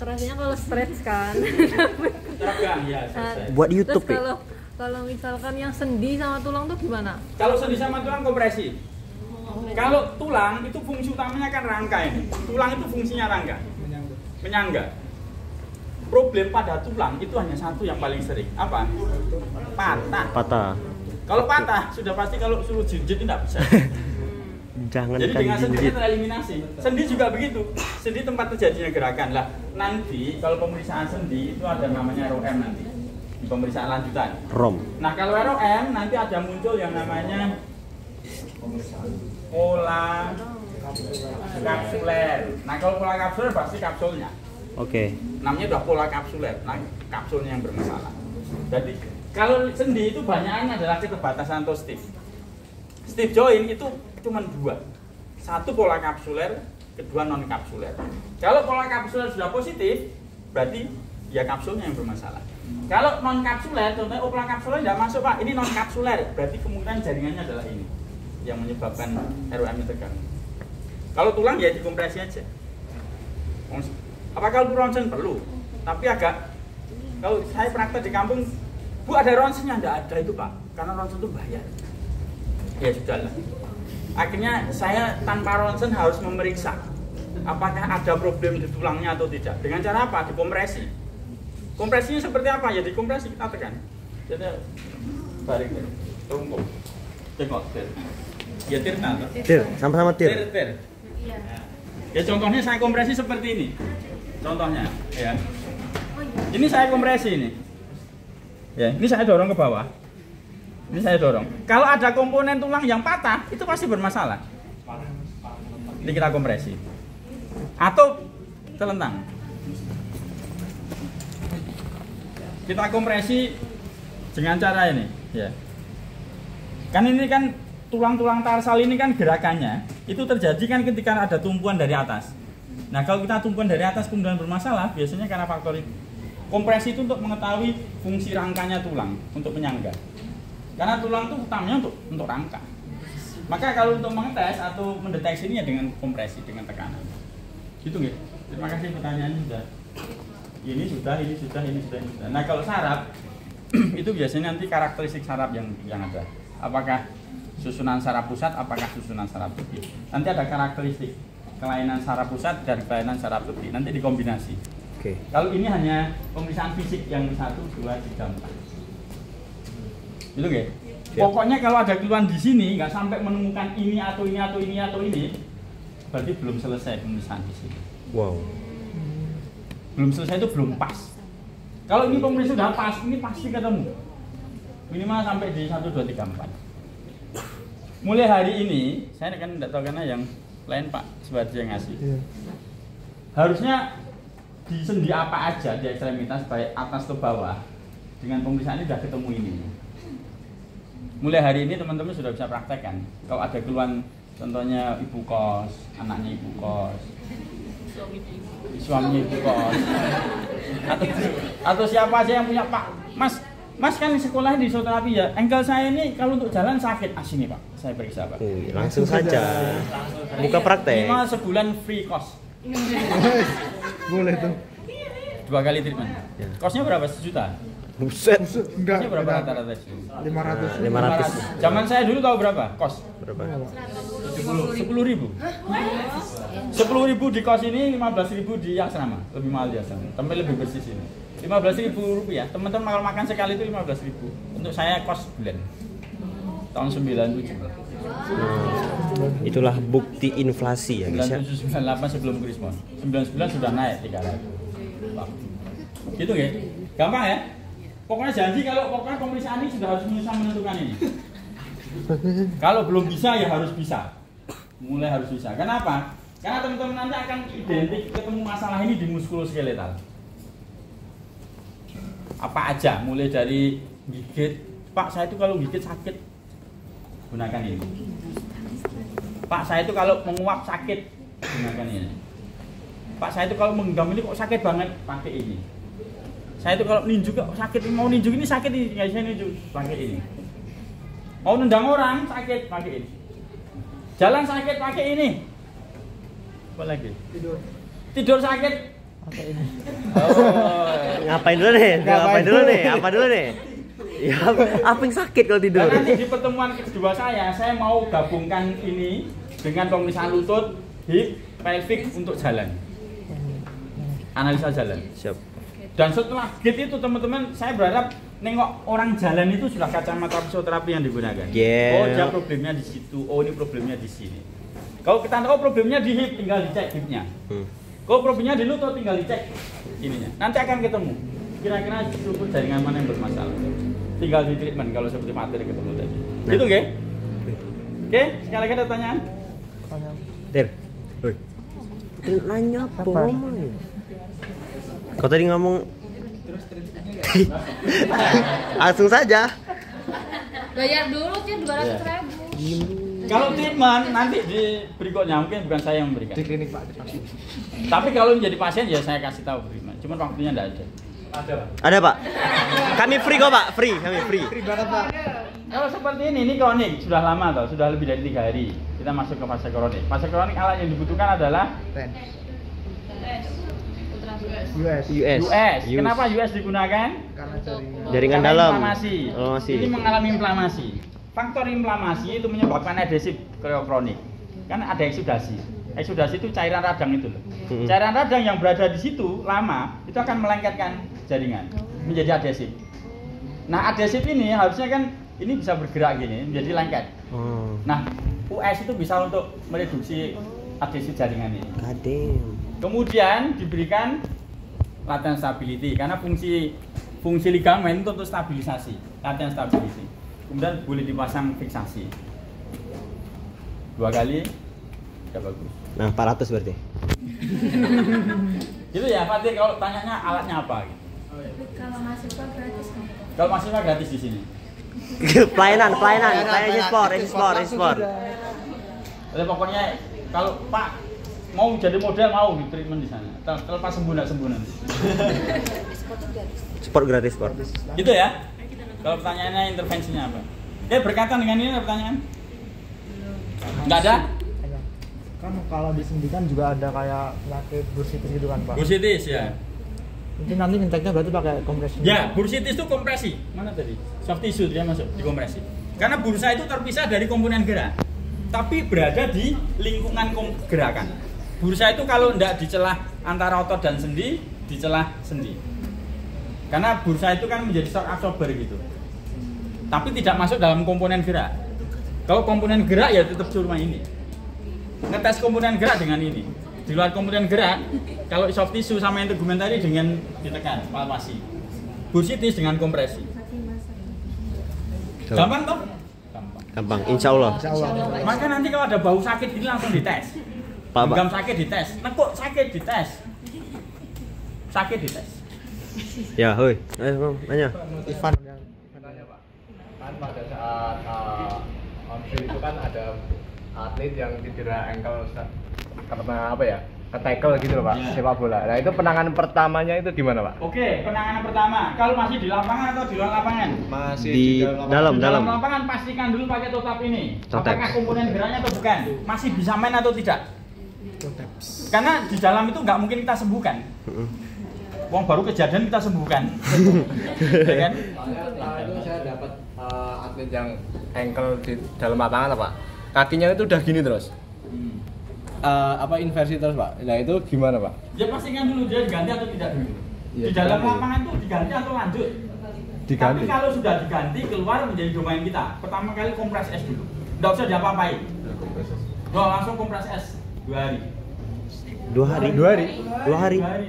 Kerasnya kalau stretch kan. Terbang ya, selesai. Buat YouTube. Terus kalau misalkan yang sendi sama tulang tuh gimana? Kalau sendi sama tulang kompresi. Kalau tulang itu fungsi utamanya kan rangka ini. Tulang itu fungsinya rangka. Penyangga. Problem pada tulang itu hanya satu yang paling sering. Apa? Patah. Kalau patah sudah pasti kalau suruh jinjit tidak bisa. Jangan Jadi dengan sendi tereliminasi. Sendi juga begitu. Sendi tempat terjadinya gerakan lah. Nanti kalau pemeriksaan sendi itu ada namanya ROM nanti di pemeriksaan lanjutan. Nah kalau ROM nanti ada muncul yang namanya pola kapsuler. Nah kalau pola kapsuler pasti kapsulnya. Oke. Namanya udah pola kapsuler. Nah kapsulnya yang bermasalah. Jadi kalau sendi itu banyakan adalah keterbatasan atau stiff. Stiff joint itu cuma dua, satu pola kapsuler, kedua non kapsuler. Kalau pola kapsuler sudah positif, berarti ya kapsulnya yang bermasalah. Kalau non kapsuler, contohnya pola kapsuler tidak masuk pak, ini non kapsuler, berarti kemungkinan jaringannya adalah ini yang menyebabkan ROM terganggu. Kalau tulang ya dikompresi aja. Apakah ronsen perlu? Tapi agak, kalau saya praktek di kampung, bu ada ronsennya? Tidak ada itu pak, karena ronsen itu bayar. Ya sudahlah. Akhirnya saya tanpa ronsen harus memeriksa apakah ada problem di tulangnya atau tidak. Dengan cara apa? Dikompresi. Kompresinya seperti apa? Ya dikompresi, kita tekan. Jadi balik tunggu. Tengok tir. Ya tir nanti. Tir, sama-sama tir. Tir. Ya contohnya saya kompresi seperti ini. Contohnya, ya. Ini saya kompresi ini. Ya, ini saya dorong ke bawah. Ini saya dorong. Kalau ada komponen tulang yang patah, itu pasti bermasalah. Ini kita kompresi. Atau telentang. Kita kompresi dengan cara ini, ya. Kan ini kan tulang-tulang tarsal ini kan gerakannya itu terjadi kan ketika ada tumpuan dari atas. Nah, kalau kita tumpuan dari atas kemudian bermasalah, biasanya karena faktor itu. Kompresi itu untuk mengetahui fungsi rangkanya tulang untuk penyangga. Karena tulang itu utamanya untuk rangka. Maka kalau untuk mengetes atau mendeteksinya dengan kompresi, dengan tekanan. Gitu nggih. Terima kasih pertanyaannya sudah. Ini sudah. Nah kalau saraf itu biasanya nanti karakteristik saraf yang ada. Apakah susunan saraf pusat, apakah susunan saraf tepi. Nanti ada karakteristik kelainan saraf pusat dan kelainan saraf tepi. Nanti dikombinasi. Oke. Kalau ini hanya pemeriksaan fisik yang 1, 2, 3, 4. Gitu nggih? Pokoknya kalau ada keluhan di sini nggak sampai menemukan ini atau ini, berarti belum selesai pemeriksaan di sini. Wow. Belum selesai itu belum pas. Kalau ini pemeriksaan sudah pas, ini pasti ketemu. Minimal sampai di 1, 2, 3, 4. Mulai hari ini, saya kan tidak tahu karena yang lain Pak Suwardi yang ngasih. Harusnya di sendi apa aja di ekstremitas baik atas atau bawah dengan pemeriksaan ini sudah ketemu ini. Mulai hari ini teman-teman sudah bisa praktekkan. Kalau ada keluhan, contohnya ibu kos, anaknya ibu kos, suaminya ibu kos, atau siapa aja yang punya Pak, Mas kan sekolah di fisioterapi ya. Engkel saya ini kalau untuk jalan sakit. Sini Pak, saya periksa Pak. Langsung saja. Buka praktek. Minimal sebulan free cost. Boleh tuh. 2 kali treatment. Ya. Kosnya berapa? 1 juta? Enggak. Kosnya berapa rata-rata? 500. 500. Zaman saya dulu tahu berapa? Kos? Berapa? 10.000. 10.000 di kos ini, 15.000 di asrama. Lebih mahal di asrama. Tapi lebih bersih sini. 15.000 rupiah. Teman-teman kalau makan sekali itu 15.000. Untuk saya kos bulan. Tahun 97. Itulah bukti inflasi ya guys ya. 97, 98 sebelum Krismon. 99 sudah naik 300. Gitu ya? Gampang ya? Pokoknya janji kalau pokoknya pemeriksaan ini sudah harus bisa menentukan ini. Kalau belum bisa ya harus bisa. Mulai harus bisa. Kenapa? Karena teman-teman nanti akan identik ketemu masalah ini di muskuloskeletal. Apa aja? Mulai dari gigit. Pak, saya itu kalau gigit sakit. Gunakan ini. Pak, saya itu kalau menguap sakit. Gunakan ini. Pak, saya itu kalau menggenggam ini kok sakit banget. Pakai ini. Saya itu kalau ninju kok sakit, mau ninju ini sakit nih, nggak bisa ninju, pakai ini. Mau nendang orang sakit, pakai ini. Jalan sakit, pakai ini. Apa lagi? Tidur sakit, Ngapain dulu nih? Ngapain dulu nih? Apa dulu nih? Ya, apa yang sakit kalau tidur? Dan nanti di pertemuan kedua saya mau gabungkan ini dengan pemeriksaan lutut, hip, pelvic untuk jalan. Analisa jalan. Siap. Dan setelah gate itu teman-teman, saya berharap nengok orang jalan itu sudah kacamata fisioterapi yang digunakan. Yeah. Oh, dia problemnya di situ. Oh, ini problemnya di sini. Kalau kita tahu problemnya di hip, tinggal dicek hipnya. Kalau problemnya di lutut, tinggal dicek ininya. Nanti akan ketemu. Kira-kira struktur jaringan mana yang bermasalah. Tinggal di treatment kalau seperti materi ketemu tadi. Nah. Gitu, Oke? Oke, sekali lagi ada pertanyaan? Dir. Woi. Nanya apa ngomong? Kau tadi ngomong langsung saja. Bayar dulu sih 200.000. Kalau treatment nanti di berikutnya mungkin bukan saya yang memberikan. Di klinik Pak. Tapi kalau menjadi pasien ya saya kasih tahu treatment. Cuman waktunya enggak ada. Ada, Pak. Ada Pak. Kami free kok Pak, free, kami free. Free banget Pak. Kalau seperti ini kronik, sudah lama toh, sudah lebih dari 3 hari. Kita masuk ke fase kronik. Fase kronik alat yang dibutuhkan adalah Ten. US. US. Kenapa US digunakan? Karena Jaringan Karena dalam. Inflamasi. Inflamasi. Ini mengalami inflamasi. Faktor inflamasi itu menyebabkan adesif kronik. Kan ada eksudasi. Eksudasi itu cairan radang itu loh. Cairan radang yang berada di situ lama itu akan melengketkan jaringan menjadi adesif. Nah, adesif ini harusnya kan ini bisa bergerak gini menjadi lengket. Nah, US itu bisa untuk mereduksi adesif jaringan ini. Kadem. Kemudian diberikan latihan stability karena fungsi ligamen itu untuk stabilisasi, latihan stability. Kemudian boleh dipasang fiksasi 2 kali, udah bagus. Nah, 400 berarti. Gitu ya, Fatir. Kalau tanyanya alatnya apa? Gitu. Kalau mahasiswa gratis kan? Kalau mahasiswa gratis di sini. pelayanan e-sport. Jadi pokoknya kalau Pak mau jadi model mau di treatment di sana. Terlepas sembuh nanti. Sport gratis, sport. Gitu ya. Kalau pertanyaannya intervensinya apa? Berkaitan dengan ini ada pertanyaan? Enggak ada? Kan kalau disendikan juga ada kayak penyakit bursitis gitu kan Pak. Bursitis ya. Mungkin nanti ngeceknya berarti pakai kompresi. Ya, bursitis itu kompresi. Mana tadi? Soft tissue dia masuk dikompresi. Karena bursa itu terpisah dari komponen gerak, tapi berada di lingkungan gerakan. Bursa itu kalau tidak di celah antara otot dan sendi, di celah sendi. Karena bursa itu kan menjadi shock absorber gitu. Tapi tidak masuk dalam komponen gerak. Kalau komponen gerak ya tetap cuma ini. Ngetes komponen gerak dengan ini. Di luar komponen gerak, kalau soft tissue sama integumen tadi dengan ditekan, palpasi. Bursitis dengan kompresi. Gampang toh? Gampang, insya Allah. Maka nanti kalau ada bau sakit ini langsung dites. Pak. Genggam sakit dites, nekuk sakit dites. Sakit dites. Ya, hoi. Ayo, nanya. Ivan yang Tanya Pak, kan pada saat on-field itu kan ada atlet yang cedera ankle karena apa ya, ke-tackle gitu loh Pak, Ya. sepak bola. Nah itu penanganan pertamanya itu gimana Pak? Oke, penanganan pertama. Kalau masih di lapangan atau di luar lapangan? Masih Di dalam. Di dalam lapangan pastikan dulu pakai toe tap ini. Toe tap. Apakah komponen geraknya atau bukan? Masih bisa main atau tidak? Karena di dalam itu nggak mungkin kita sembuhkan. Wong baru kejadian kita sembuhkan. Ya kan? Soalnya itu saya dapat atlet yang ankle di dalam lapangan Pak, kakinya itu udah gini terus. Inversi terus Pak. Nah itu gimana Pak? Ya pastikan dulu dia diganti atau tidak dulu. Iya, Di dalam diganti. lapangan itu diganti atau lanjut? Diganti. Tapi kalau sudah diganti keluar menjadi domain kita. Pertama kali kompres es dulu. Nggak usah diapa-apain. Langsung kompres es 2 hari. 2 hari. 2 hari. 2 hari. 2 hari.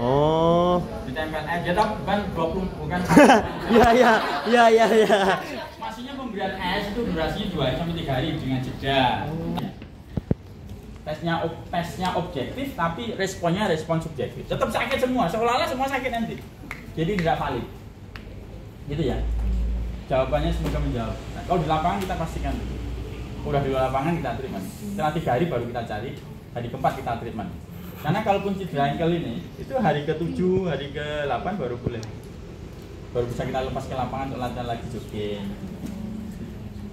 Oh. Ditempel es. Ya tapi bukan 20 bukan. Ya. Maksudnya pemberian es itu durasinya 2 sampai 3 hari dengan jeda. Tesnya objektif tapi responnya respon subjektif. Tetap sakit semua, seolah-olah semua sakit nanti. Jadi tidak valid. Gitu ya. Jawabannya semoga menjawab. Nah, kalau di lapangan kita pastikan dulu. Udah di lapangan kita treatment. Setelah 3 hari baru kita cari, hari keempat kita treatment. Karena kalaupun cedera ankle ini, itu hari ke-7, hari ke-8 baru boleh. Baru bisa kita lepas ke lapangan untuk latihan lagi jogging.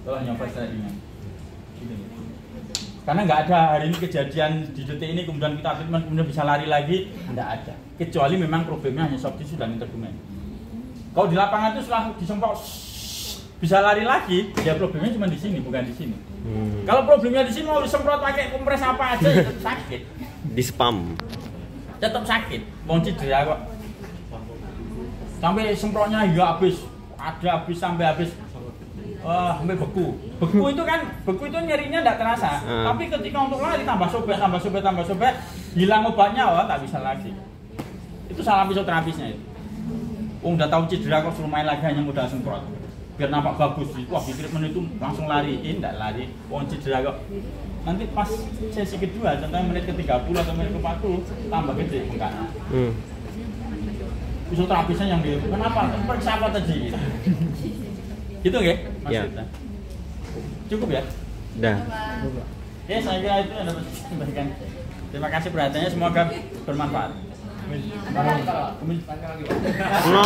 Kalau nyoba secara ringan. Gitu. Karena nggak ada hari ini kejadian di detik ini kemudian kita treatment kemudian bisa lari lagi, nggak ada. Kecuali memang problemnya hanya soft tissue dan intergumen. Kalau di lapangan itu setelah disemprot bisa lari lagi, ya problemnya cuma di sini bukan di sini. Kalau problemnya di sini mau disemprot pakai kompres apa aja ya tetap sakit. Di spam. Tetap sakit, mau cedera kok. Sampai semprotnya ya habis, ada habis sampai habis. Sampai beku. Beku itu nyerinya tidak terasa. Tapi ketika untuk lari tambah sobek, hilang obatnya, tak bisa lagi. Itu salah fisioterapisnya itu. Udah tahu cedera kok suruh main lagi hanya modal semprot. Biar nampak bagus. Wah, di treatment itu langsung lariin, tidak lari. Cedera kok. Nanti pas sesi kedua, contohnya menit ke-30 atau menit ke-40 tambah gede bengkaknya. Fisioterapisnya yang di kenapa? Periksa apa tadi? Gitu ya, Mas Rita? Cukup ya? Udah. Oke, saya kira itu yang dapat sampaikan. Terima kasih perhatiannya, semoga bermanfaat. No.